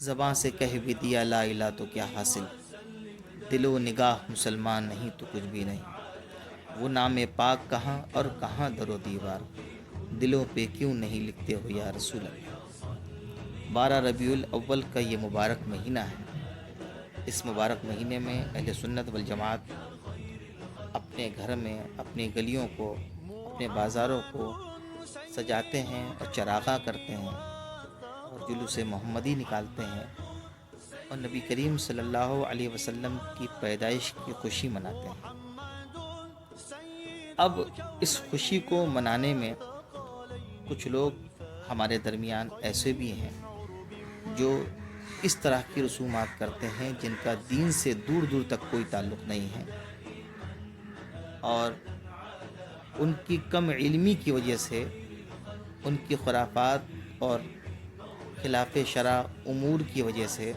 زباں سے کہہ بھی دیا لا الہ تو کیا حاصل، دل و نگاہ مسلمان نہیں تو کچھ بھی نہیں۔ وہ نام پاک کہاں اور کہاں در و دیوار، دلوں پہ کیوں نہیں لکھتے ہو یا رسول اللہ۔ 12 ربیع الاول کا یہ مبارک مہینہ ہے۔ اس مبارک مہینے میں اہل سنت والجماعت اپنے گھر میں، اپنی گلیوں کو، اپنے بازاروں کو سجاتے ہیں اور چراغاں کرتے ہیں اور جلوس محمدی نکالتے ہیں اور نبی کریم صلی اللہ علیہ وسلم کی پیدائش کی خوشی مناتے ہیں۔ اب اس خوشی کو منانے میں کچھ لوگ ہمارے درمیان ایسے بھی ہیں جو اس طرح کی رسومات کرتے ہیں جن کا دین سے دور دور تک کوئی تعلق نہیں ہے، اور ان کی کم علمی کی وجہ سے ان کی خرافات اور خلاف شرع امور کی وجہ سے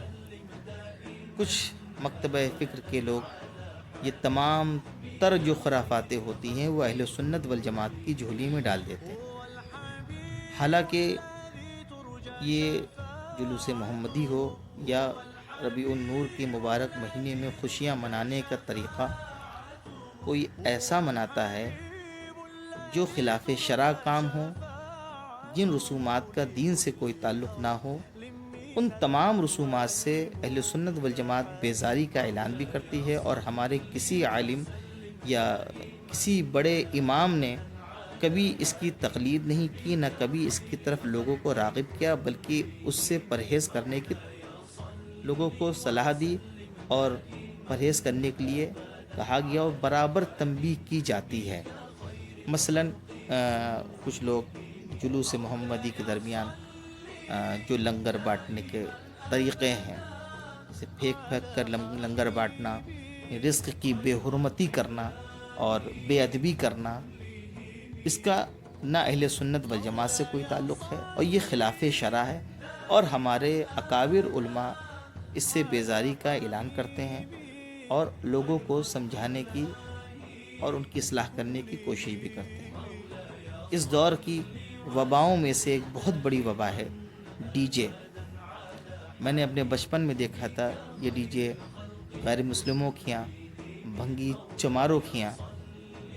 کچھ مکتبہ فکر کے لوگ یہ تمام تر جو خرافاتیں ہوتی ہیں وہ اہل سنت والجماعت کی جھولی میں ڈال دیتے ہیں۔ حالانکہ یہ جلوس محمدی ہو یا ربیع النور کے مبارک مہینے میں خوشیاں منانے کا طریقہ کوئی ایسا مناتا ہے جو خلاف شرع کام ہو، جن رسومات کا دین سے کوئی تعلق نہ ہو، ان تمام رسومات سے اہل سنت والجماعت بیزاری کا اعلان بھی کرتی ہے، اور ہمارے کسی عالم یا کسی بڑے امام نے کبھی اس کی تقلید نہیں کی، نہ کبھی اس کی طرف لوگوں کو راغب کیا، بلکہ اس سے پرہیز کرنے کی لوگوں کو صلاح دی اور پرہیز کرنے کے لیے کہا گیا اور برابر تنبیہ کی جاتی ہے۔ مثلاً کچھ لوگ جلوس محمدی کے درمیان جو لنگر بانٹنے کے طریقے ہیں، جیسے پھینک پھینک کر لنگر بانٹنا، رزق کی بے حرمتی کرنا اور بے ادبی کرنا، اس کا نہ اہل سنت والجماعت سے کوئی تعلق ہے اور یہ خلاف شرع ہے، اور ہمارے اکابر علماء اس سے بیزاری کا اعلان کرتے ہیں اور لوگوں کو سمجھانے کی اور ان کی اصلاح کرنے کی کوشش بھی کرتے ہیں۔ اس دور کی وباؤں میں سے ایک بہت بڑی وبا ہے ڈی جے۔ میں نے اپنے بچپن میں دیکھا تھا یہ ڈی جے غیر مسلموں کے یہاں، بھنگی چماروں کے یہاں،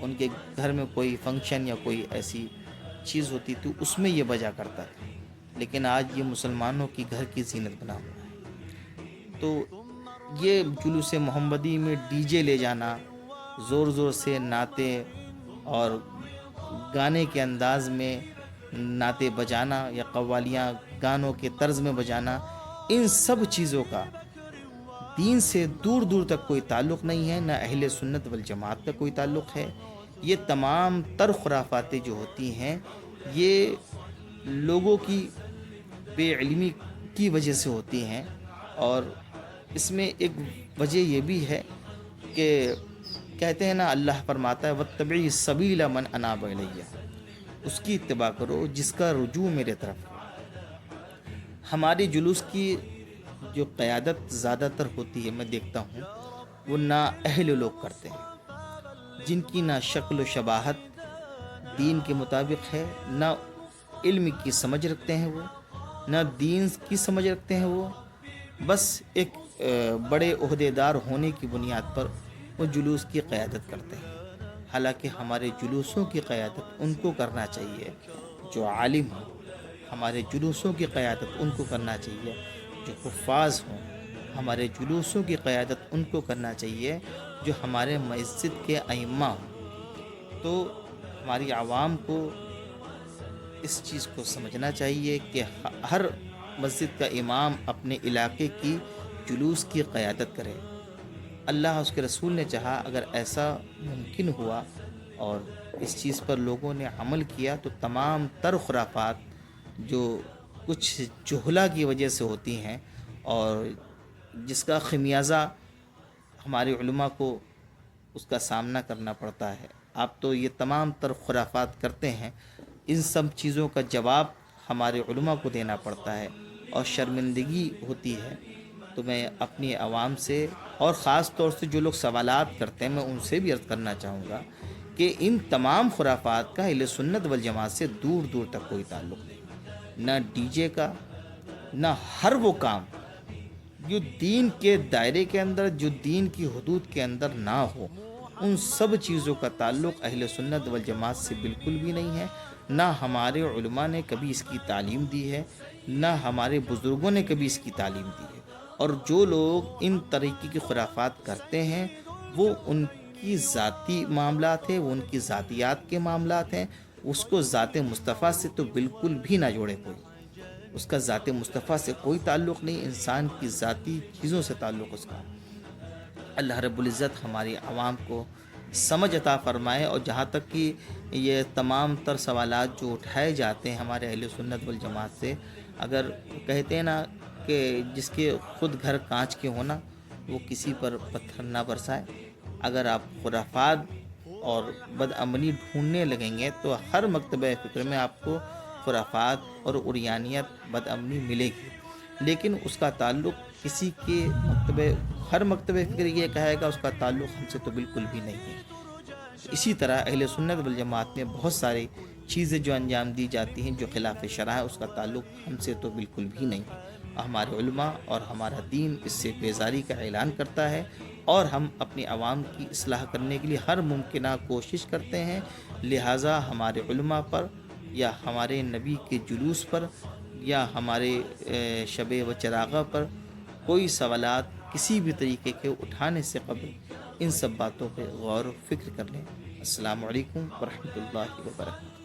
ان کے گھر میں کوئی فنکشن یا کوئی ایسی چیز ہوتی تو اس میں یہ بجا کرتا تھا، لیکن آج یہ مسلمانوں کی گھر کی زینت بنا ہوا ہے۔ تو یہ جلوس محمدی میں ڈی جے لے جانا، زور زور سے نعتیں اور گانے کے انداز میں نعتیں بجانا یا قوالیاں گانوں کے طرز میں بجانا، ان سب چیزوں کا دین سے دور دور تک کوئی تعلق نہیں ہے، نہ اہل سنت والجماعت کا کوئی تعلق ہے۔ یہ تمام تر خرافاتیں جو ہوتی ہیں یہ لوگوں کی بے علمی کی وجہ سے ہوتی ہیں، اور اس میں ایک وجہ یہ بھی ہے کہ کہتے ہیں نا، اللہ فرماتا ہے وَاتَّبِعِ سَبِيلَ مَنْ أَنَابَ إِلَيَّ، اس کی اتباع کرو جس کا رجوع میرے طرف ہے۔ ہمارے جلوس کی جو قیادت زیادہ تر ہوتی ہے، میں دیکھتا ہوں وہ نااہل لوگ کرتے ہیں، جن کی نہ شکل و شباہت دین کے مطابق ہے، نہ علم کی سمجھ رکھتے ہیں وہ، نہ دین کی سمجھ رکھتے ہیں وہ، بس ایک بڑے عہدیدار ہونے کی بنیاد پر وہ جلوس کی قیادت کرتے ہیں۔ حالانکہ ہمارے جلوسوں کی قیادت ان کو کرنا چاہیے جو عالم ہوں، ہمارے جلوسوں کی قیادت ان کو کرنا چاہیے جو حفاظ ہوں، ہمارے جلوسوں کی قیادت ان کو کرنا چاہیے جو ہمارے مسجد کے ائمہ ہوں۔ تو ہماری عوام کو اس چیز کو سمجھنا چاہیے کہ ہر مسجد کا امام اپنے علاقے کی جلوس کی قیادت کرے۔ اللہ اس کے رسول نے چاہا اگر ایسا ممکن ہوا اور اس چیز پر لوگوں نے عمل کیا تو تمام تر خرافات جو کچھ جہلا کی وجہ سے ہوتی ہیں اور جس کا خمیازہ ہمارے علماء کو اس کا سامنا کرنا پڑتا ہے، آپ تو یہ تمام تر خرافات کرتے ہیں، ان سب چیزوں کا جواب ہمارے علماء کو دینا پڑتا ہے اور شرمندگی ہوتی ہے۔ تو میں اپنی عوام سے اور خاص طور سے جو لوگ سوالات کرتے ہیں میں ان سے بھی عرض کرنا چاہوں گا کہ ان تمام خرافات کا اہل سنت والجماعت سے دور دور تک کوئی تعلق نہیں، نہ ڈی جے کا، نہ ہر وہ کام جو دین کے دائرے کے اندر، جو دین کی حدود کے اندر نہ ہو، ان سب چیزوں کا تعلق اہل سنت والجماعت سے بالکل بھی نہیں ہے۔ نہ ہمارے علماء نے کبھی اس کی تعلیم دی ہے، نہ ہمارے بزرگوں نے کبھی اس کی تعلیم دی ہے۔ اور جو لوگ ان طریقے کی خرافات کرتے ہیں وہ ان کی ذاتی معاملات ہیں، وہ ان کی ذاتیات کے معاملات ہیں۔ اس کو ذات مصطفیٰ سے تو بالکل بھی نہ جوڑے کوئی، اس کا ذات مصطفیٰ سے کوئی تعلق نہیں، انسان کی ذاتی چیزوں سے تعلق اس کا۔ اللہ رب العزت ہماری عوام کو سمجھ عطا فرمائے۔ اور جہاں تک کہ یہ تمام تر سوالات جو اٹھائے جاتے ہیں ہمارے اہل سنت والجماعت سے، اگر کہتے ہیں نا کہ جس کے خود گھر کانچ کے ہونا وہ کسی پر پتھر نہ برسائے، اگر آپ خرافات اور بدعملی ڈھونڈنے لگیں گے تو ہر مکتبہ فکر میں آپ کو خرافات اور عریانیت بدعملی ملے گی، لیکن اس کا تعلق کسی کے ہر مکتبہ فکر یہ کہے گا اس کا تعلق ہم سے تو بالکل بھی نہیں ہے۔ اسی طرح اہل سنت والجماعت میں بہت ساری چیزیں جو انجام دی جاتی ہیں جو خلاف شرع ہے، اس کا تعلق ہم سے تو بالکل بھی نہیں ہے۔ ہمارے علماء اور ہمارا دین اس سے بیزاری کا اعلان کرتا ہے، اور ہم اپنی عوام کی اصلاح کرنے کے لیے ہر ممکنہ کوشش کرتے ہیں۔ لہٰذا ہمارے علماء پر یا ہمارے نبی کے جلوس پر یا ہمارے شب و چراغاں پر کوئی سوالات کسی بھی طریقے کے اٹھانے سے قبل ان سب باتوں پہ غور و فکر کر لیں۔ السلام علیکم ورحمۃ اللہ وبرکاتہ۔